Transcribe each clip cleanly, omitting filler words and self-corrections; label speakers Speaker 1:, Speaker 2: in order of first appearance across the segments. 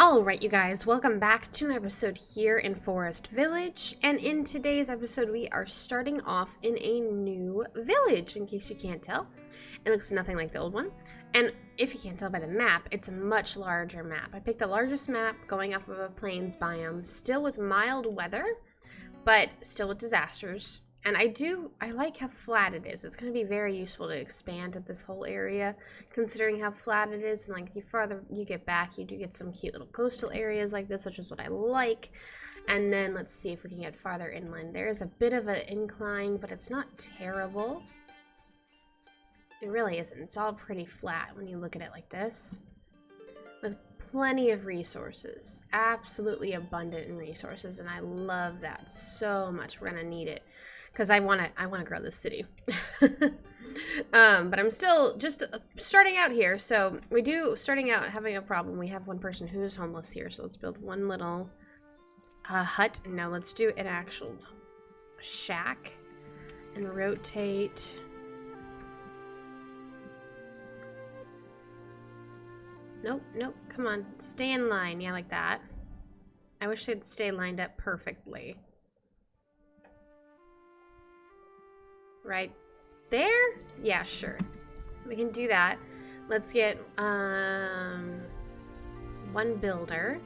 Speaker 1: Alright, you guys, welcome back to an episode here in Forest Village, and in today's episode we are starting off in a new village, in case you can't tell. It looks nothing like the old one, and if you can't tell by the map, it's a much larger map. I picked the largest map going off of a plains biome, still with mild weather, but still with disasters. And I like how flat it is. It's going to be very useful to expand this whole area, considering how flat it is. And like the farther you get back, you do get some cute little coastal areas like this, which is what I like. And then let's see if we can get farther inland. There is a bit of an incline, but it's not terrible. It really isn't. It's all pretty flat when you look at it like this. With plenty of resources. Absolutely abundant in resources. And I love that so much. We're going to need it. Because I want to grow this city. But I'm still just starting out here. So starting out having a problem. We have one person who is homeless here. So let's build one little hut. No, let's do an actual shack. And rotate. Nope, come on. Stay in line. Yeah, like that. I wish they'd stay lined up perfectly. Right there? Yeah, sure. We can do that. Let's get one builder.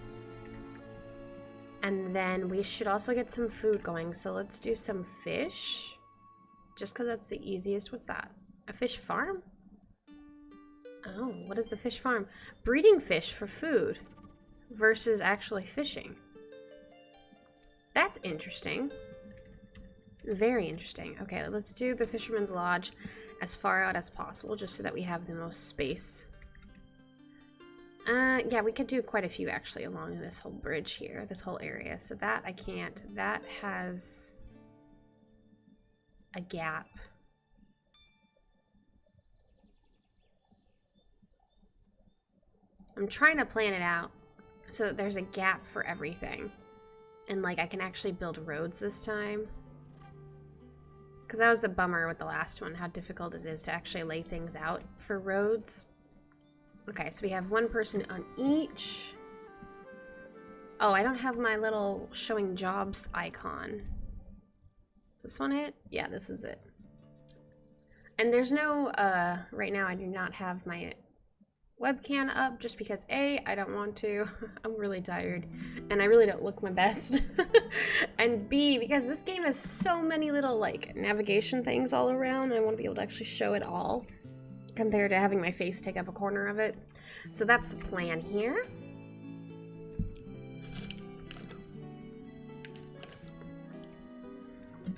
Speaker 1: And then we should also get some food going. So let's do some fish. Just because that's the easiest. What's that? A fish farm? Oh, what is the fish farm? Breeding fish for food versus actually fishing. That's interesting. Very interesting. Okay, let's do the Fisherman's Lodge as far out as possible, just so that we have the most space. Yeah, we could do quite a few actually along this whole bridge here, this whole area. So that I can't. That has a gap. I'm trying to plan it out so that there's a gap for everything. And like I can actually build roads this time. Because that was the bummer with the last one, how difficult it is to actually lay things out for roads. Okay, so we have one person on each. Oh, I don't have my little showing jobs icon. Is this one it? Yeah, this is it. And there's no, right now I do not have my webcam up just because A, I don't want to. I'm really tired and I really don't look my best. And B, because this game has so many little like navigation things all around, I want to be able to actually show it all compared to having my face take up a corner of it. So that's the plan here.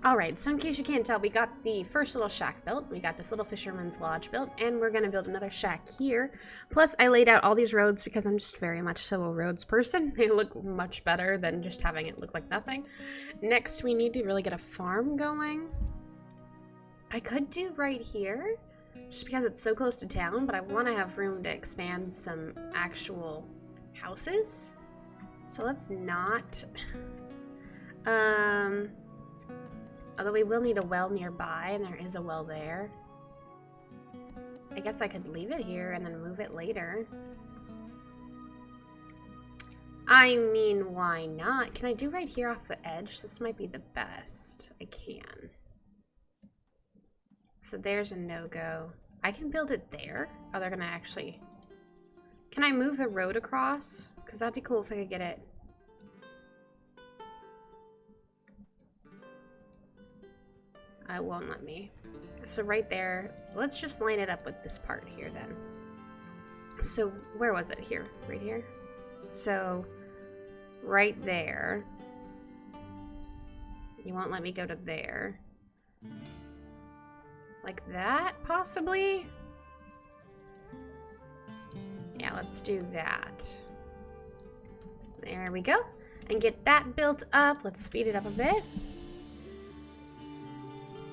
Speaker 1: Alright, so in case you can't tell, we got the first little shack built, we got this little Fisherman's Lodge built, and we're going to build another shack here. Plus, I laid out all these roads because I'm just very much so a roads person. They look much better than just having it look like nothing. Next, we need to really get a farm going. I could do right here, just because it's so close to town, but I want to have room to expand some actual houses. So let's not... Although we will need a well nearby, and there is a well there. I guess I could leave it here and then move it later. I mean, why not? Can I do right here off the edge? This might be the best. I can. So there's a no-go. I can build it there. Oh, they're gonna actually... Can I move the road across? Because that'd be cool if I could get it. It won't let me. So right there, let's just line it up with this part here then. So where was it? Here, right here. So right there. You won't let me go to there. Like that, possibly? Yeah, let's do that. There we go. And get that built up. Let's speed it up a bit.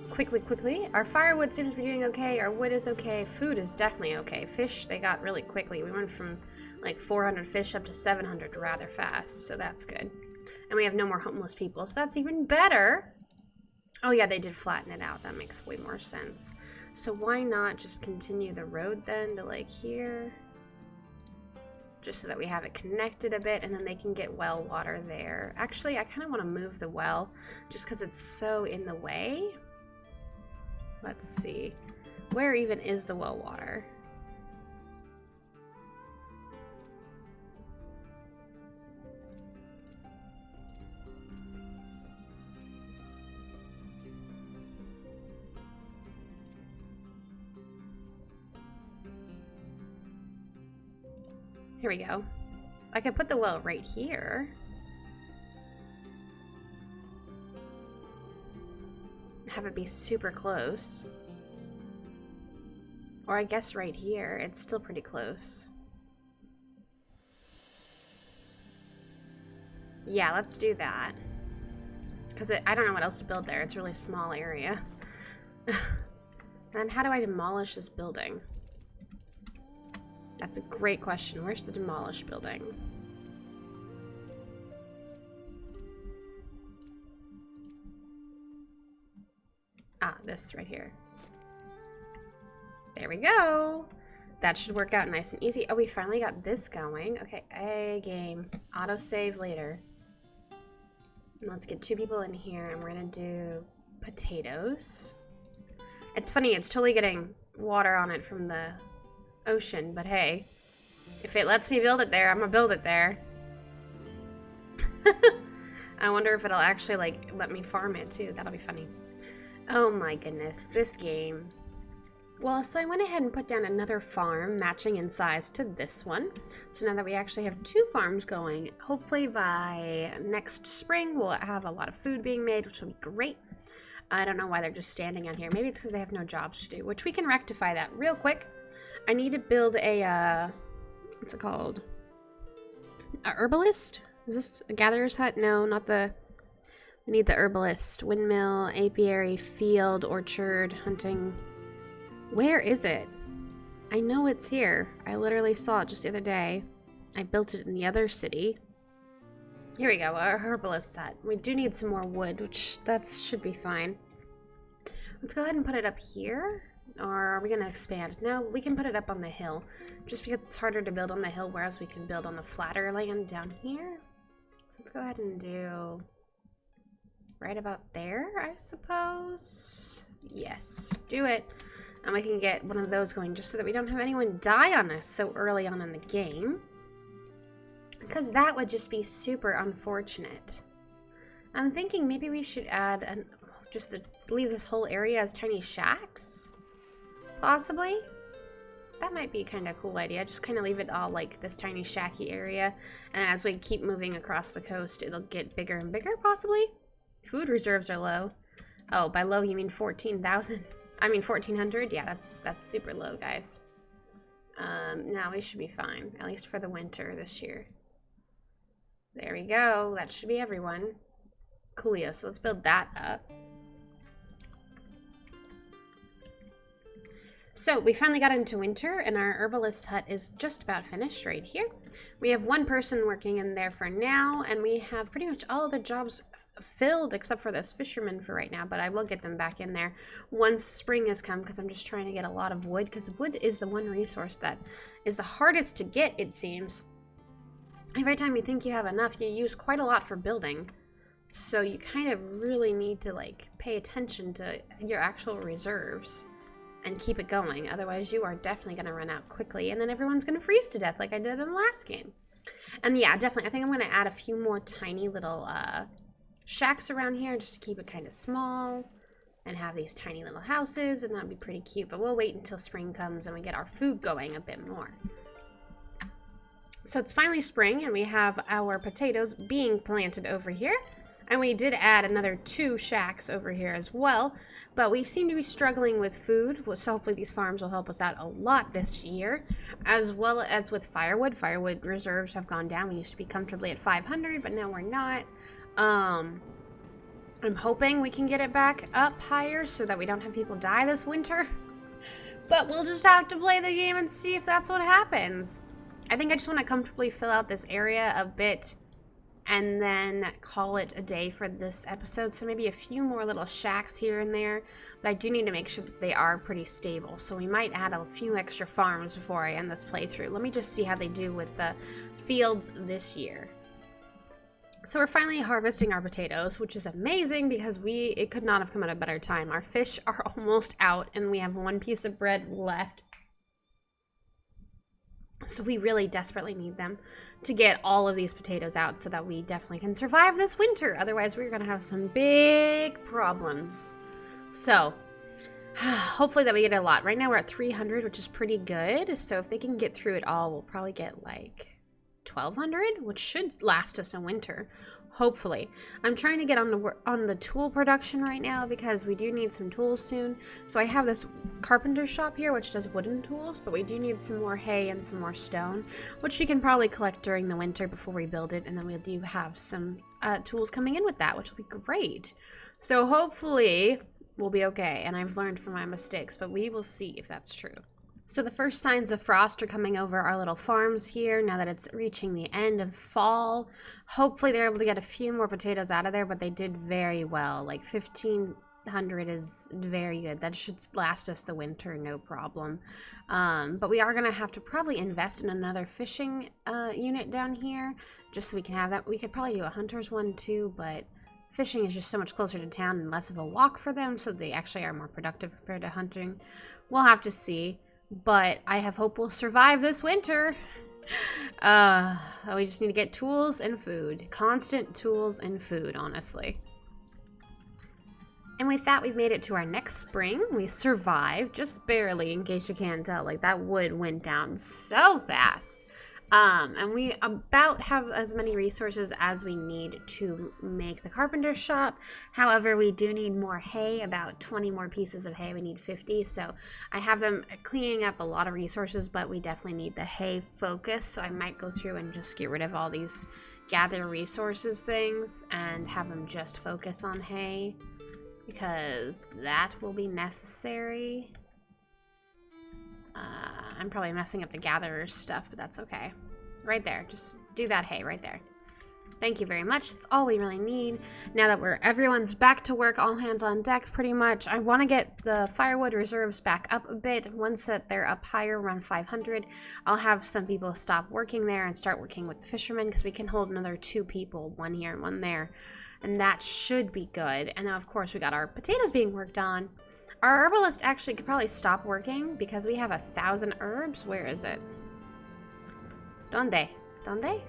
Speaker 1: Quickly. Our firewood seems to be doing okay. Our wood is okay. Food is definitely okay. Fish, they got really quickly. We went from like 400 fish up to 700 rather fast, so that's good. And we have no more homeless people, so that's even better. Oh yeah, they did flatten it out. That makes way more sense. So why not just continue the road then to like here? just so that we have it connected a bit, and then they can get well water there. Actually, I kind of want to move the well just because it's so in the way. Let's see. Where even is the well water? Here we go. I could put the well right here. Have it be super close. Or I guess right here. It's still pretty close. Yeah, let's do that. Because I don't know what else to build there. It's a really small area. And then how do I demolish this building? That's a great question. Where's the demolished building? Ah, this right here. There we go. That should work out nice and easy. Oh, we finally got this going. Okay, a game. Autosave later. Let's get 2 people in here, and we're gonna do potatoes. It's funny, it's totally getting water on it from the ocean, but hey, if it lets me build it there, I'm gonna build it there. I wonder if it'll actually like let me farm it too. That'll be funny. Oh my goodness, this game. Well, so I went ahead and put down another farm matching in size to this one. So now that we actually have 2 farms going, hopefully by next spring we'll have a lot of food being made, which will be great. I don't know why they're just standing out here. Maybe it's because they have no jobs to do, which we can rectify that real quick. I need to build a, what's it called? A herbalist? Is this a gatherer's hut? No, not the, we need the herbalist. Windmill, apiary, field, orchard, hunting. Where is it? I know it's here. I literally saw it just the other day. I built it in the other city. Here we go, our herbalist hut. We do need some more wood, which that should be fine. Let's go ahead and put it up here. Or are we going to expand? No, we can put it up on the hill. Just because it's harder to build on the hill, whereas we can build on the flatter land down here. So let's go ahead and do right about there, I suppose. Yes, do it. And we can get one of those going just so that we don't have anyone die on us so early on in the game. Because that would just be super unfortunate. I'm thinking maybe we should add just to leave this whole area as tiny shacks. Possibly. That might be kind of a cool idea. Just kind of leave it all like this tiny shacky area. And as we keep moving across the coast, it'll get bigger and bigger, possibly. Food reserves are low. Oh, by low you mean 14,000. I mean 1,400. Yeah, that's super low, guys. Now we should be fine, at least for the winter this year. There we go. That should be everyone. Coolio. So let's build that up. So we finally got into winter, and our herbalist hut is just about finished right here. We have 1 person working in there for now, and we have pretty much all the jobs filled except for those fishermen for right now, but I will get them back in there once spring has come, because I'm just trying to get a lot of wood, because wood is the one resource that is the hardest to get, it seems. Every time you think you have enough, you use quite a lot for building, so you kind of really need to like pay attention to your actual reserves and keep it going. Otherwise you are definitely going to run out quickly, and then everyone's going to freeze to death like I did in the last game. And yeah, definitely I think I'm going to add a few more tiny little shacks around here just to keep it kind of small and have these tiny little houses, and that'd be pretty cute. But we'll wait until spring comes and we get our food going a bit more. So it's finally spring, and we have our potatoes being planted over here, and we did add another 2 shacks over here as well, but we seem to be struggling with food, so hopefully these farms will help us out a lot this year, as well as with firewood. Firewood reserves have gone down. We used to be comfortably at 500, but now we're not. I'm hoping we can get it back up higher so that we don't have people die this winter. But we'll just have to play the game and see if that's what happens. I think I just want to comfortably fill out this area a bit and then call it a day for this episode. So maybe a few more little shacks here and there, but I do need to make sure that they are pretty stable. So we might add a few extra farms before I end this playthrough. Let me just see how they do with the fields this year. So we're finally harvesting our potatoes, which is amazing because it could not have come at a better time. Our fish are almost out and we have one piece of bread left. So we really desperately need them to get all of these potatoes out so that we definitely can survive this winter. Otherwise, we're going to have some big problems. So hopefully that we get a lot. Right now we're at 300, which is pretty good. So if they can get through it all, we'll probably get like 1,200, which should last us a winter, hopefully. I'm trying to get on the tool production right now because we do need some tools soon. So I have this carpenter shop here which does wooden tools, but we do need some more hay and some more stone, which we can probably collect during the winter before we build it, and then we do have some tools coming in with that, which will be great. So hopefully we'll be okay, and I've learned from my mistakes, but we will see if that's true. So the first signs of frost are coming over our little farms here now that it's reaching the end of fall. Hopefully they're able to get a few more potatoes out of there, but they did very well. Like 1,500 is very good. That should last us the winter, no problem. But we are going to have to probably invest in another fishing unit down here just so we can have that. We could probably do a hunter's one too, but fishing is just so much closer to town and less of a walk for them, so they actually are more productive compared to hunting. We'll have to see. But I have hope we'll survive this winter. We just need to get tools and food. Constant tools and food, honestly. And with that, we've made it to our next spring. We survived, just barely, in case you can't tell. Like, that wood went down so fast. And we about have as many resources as we need to make the carpenter shop. However, we do need more hay, about 20 more pieces of hay. We need 50, so I have them cleaning up a lot of resources, but we definitely need the hay focus, so I might go through and just get rid of all these gather resources things and have them just focus on hay, because that will be necessary. I'm probably messing up the gatherer's stuff, but that's okay. Right there. Just do that hay right there. Thank you very much. That's all we really need. Now that everyone's back to work, all hands on deck pretty much. I want to get the firewood reserves back up a bit. Once that they're up higher, around 500, I'll have some people stop working there and start working with the fishermen, because we can hold another 2 people, one here and one there. And that should be good. And now, of course, we got our potatoes being worked on. Our herbalist actually could probably stop working because we have 1,000 herbs. Where is it? Donde? Donde?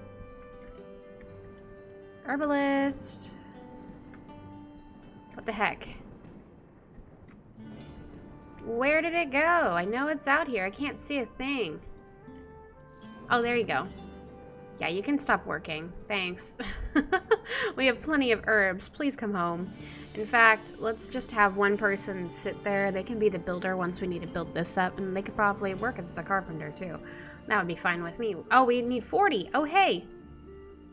Speaker 1: Herbalist. What the heck? Where did it go? I know it's out here. I can't see a thing. Oh, there you go. Yeah, you can stop working. Thanks. We have plenty of herbs. Please come home. In fact, let's just have one person sit there. They can be the builder once we need to build this up, and they could probably work as a carpenter too. That would be fine with me. Oh, we need 40. Oh, hey.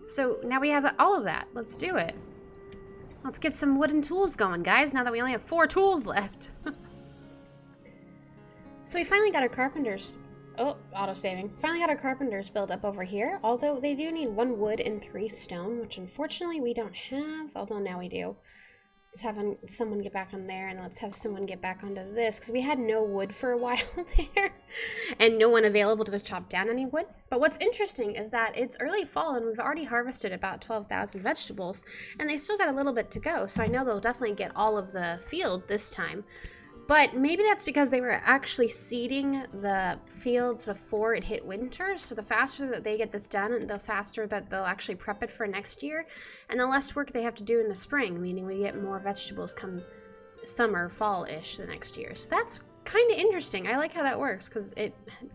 Speaker 1: So now we have all of that. Let's do it. Let's get some wooden tools going, guys, now that we only have 4 tools left. So we finally got our carpenters. Oh, auto-saving. Finally got our carpenters built up over here, although they do need 1 wood and 3 stone, which unfortunately we don't have, although now we do. Let's have someone get back on there, and let's have someone get back onto this, because we had no wood for a while there, and no one available to chop down any wood. But what's interesting is that it's early fall, and we've already harvested about 12,000 vegetables, and they still got a little bit to go, so I know they'll definitely get all of the field this time. But maybe that's because they were actually seeding the fields before it hit winter. So the faster that they get this done, the faster that they'll actually prep it for next year. And the less work they have to do in the spring, meaning we get more vegetables come summer, fall-ish the next year. So that's kind of interesting. I like how that works because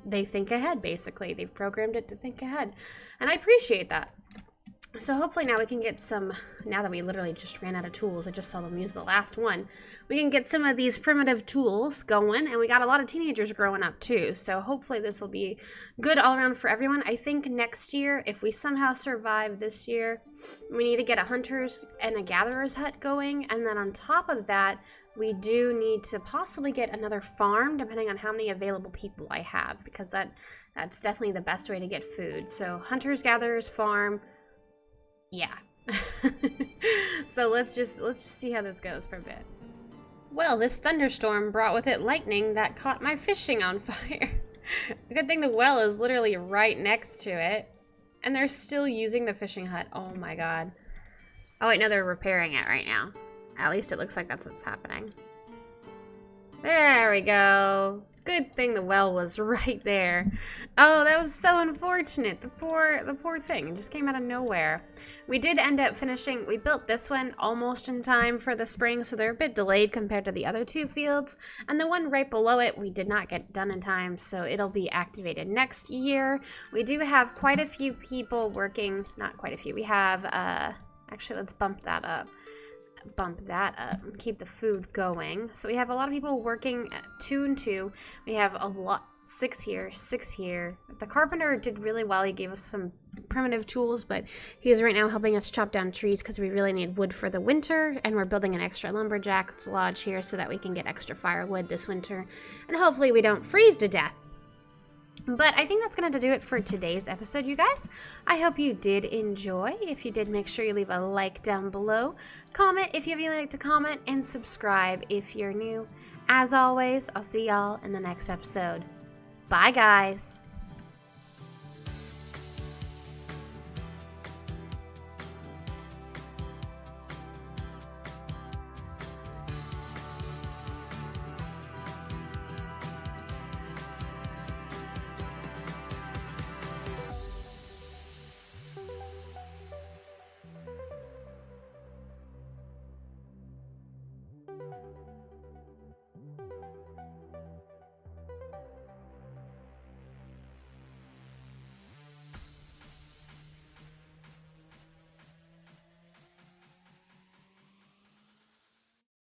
Speaker 1: they think ahead, basically. They've programmed it to think ahead. And I appreciate that. So hopefully now we can get some, now that we literally just ran out of tools, I just saw them use the last one, we can get some of these primitive tools going, and we got a lot of teenagers growing up too, so hopefully this will be good all around for everyone. I think next year, if we somehow survive this year, we need to get a hunter's and a gatherer's hut going, and then on top of that, we do need to possibly get another farm, depending on how many available people I have, because that's definitely the best way to get food. So hunters, gatherers, farm. Yeah. So let's just see how this goes for a bit. Well, this thunderstorm brought with it lightning that caught my fishing on fire. Good thing the well is literally right next to it. And they're still using the fishing hut. Oh my god. Oh wait, no, they're repairing it right now. At least it looks like that's what's happening. There we go. Good thing the well was right there. Oh, that was so unfortunate. The poor thing. It just came out of nowhere. We did end up finishing, we built this one almost in time for the spring, so they're a bit delayed compared to the other two fields. And the one right below it, we did not get done in time, so it'll be activated next year. We do have quite a few people working, not quite a few. We have, actually, let's bump that up. And keep the food going. So we have a lot of people working at 2 and 2. We have a lot, 6 here, 6 here. The carpenter did really well. He gave us some primitive tools, but he is right now helping us chop down trees because we really need wood for the winter, and we're building an extra lumberjack's lodge here so that we can get extra firewood this winter, and hopefully we don't freeze to death. But I think that's going to do it for today's episode, you guys. I hope you did enjoy. If you did, make sure you leave a like down below. Comment if you have anything to comment, and subscribe if you're new. As always, I'll see y'all in the next episode. Bye, guys.